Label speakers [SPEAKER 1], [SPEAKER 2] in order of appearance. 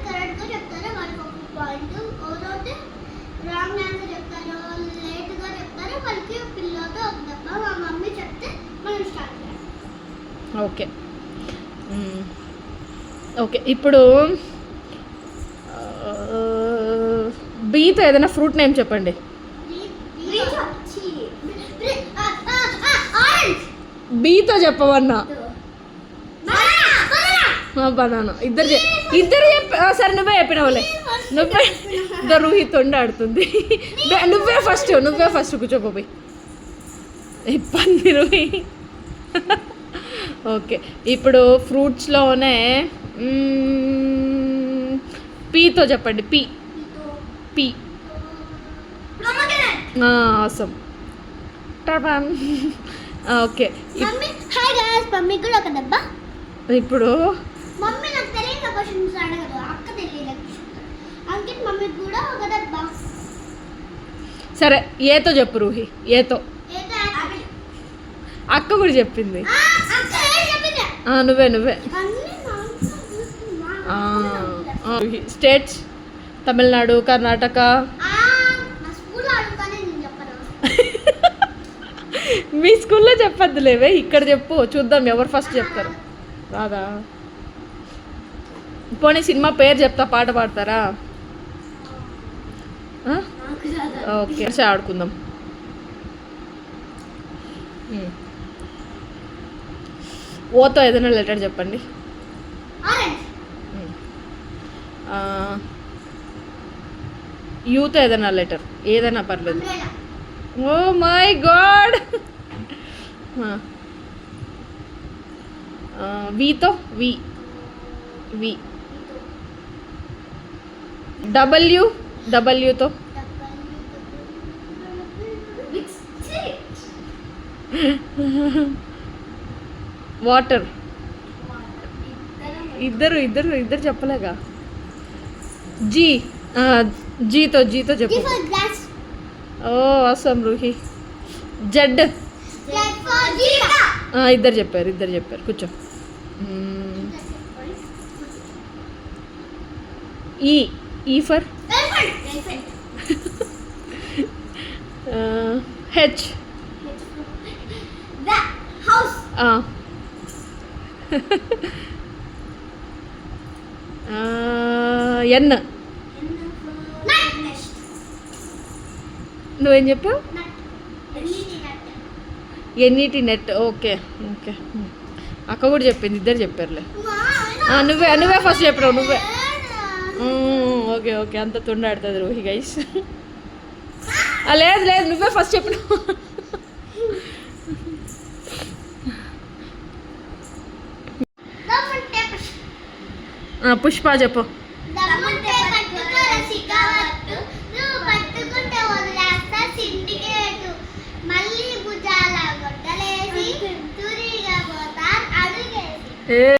[SPEAKER 1] కరెక్ట్గా చెప్తారో వాళ్ళకి ఒక పాయింట్, ఓరోతే రాంగ్ ఆన్సర్ చెప్తారో లేట్గా చెప్తారో వాళ్ళకి పిల్లతో ఒక దెబ్బ. మా మమ్మీ చెప్తే మనం స్టార్ట్ చేయాలి.
[SPEAKER 2] Okay okay. ఇప్పుడు బీతో ఏదైనా ఫ్రూట్ నేమ్ చెప్పండి. బీతో చెప్పవన్నా. బనానా. ఇద్దరు సరే నువ్వే చెప్పినవులే. నువ్వే రూహి తొండాడుతుంది. నువ్వే ఫస్ట్ కూర్చోపోయి ఇబ్బంది రూహి. ఓకే ఇప్పుడు ఫ్రూట్స్లోనే పీతో చెప్పండి. పీ అవసరం. ఓకే
[SPEAKER 1] మమ్మీ కూడా ఒక దెబ్బ.
[SPEAKER 2] ఇప్పుడు
[SPEAKER 1] మమ్మీ నాకు తెలియని క్వశ్చన్స్ అడగదు, అక్క తెలియదు అంకిత్ మమ్మీకి కూడా ఒక దెబ్బ.
[SPEAKER 2] సరే ఏతో చెప్పు రూహి. ఏతో అక్క కూడా చెప్పింది. నువ్వే స్టేట్స్ తమిళనాడు, కర్ణాటక. మీ స్కూల్లో చెప్పద్దులేవే, ఇక్కడ చెప్పు చూద్దాం ఎవరు ఫస్ట్ చెప్తారు. రాదా? పోనీ సినిమా పేరు చెప్తా, పాట పాడతారా? ఓకే ఆడుకుందాం. ఓతో ఏదైనా లెటర్ చెప్పండి. యూతో ఏదైనా లెటర్, ఏదైనా పర్లేదు. Oh my god. వీతో వి. డబ్ల్యూతో వాటర్. ఇద్దరు చెప్పలేగా. జీతో చెప్పు. ఓ అవసరం రూహి. జెడ్. ఇద్దరు చెప్పారు కూర్చో. ఈ ఫర్ హెచ్. ఎన్. నువ్వేం చెప్పావు? NET net. ఓకే అక్క కూడా చెప్పింది, ఇద్దరు చెప్పారులే. నువ్వే ఫస్ట్ చెప్పావు. నువ్వే ఓకే అంత తొండాడుతుంది రోహి గైస్. లేదు నువ్వే ఫస్ట్ చెప్పినావు. పుష్ప చెప్పు.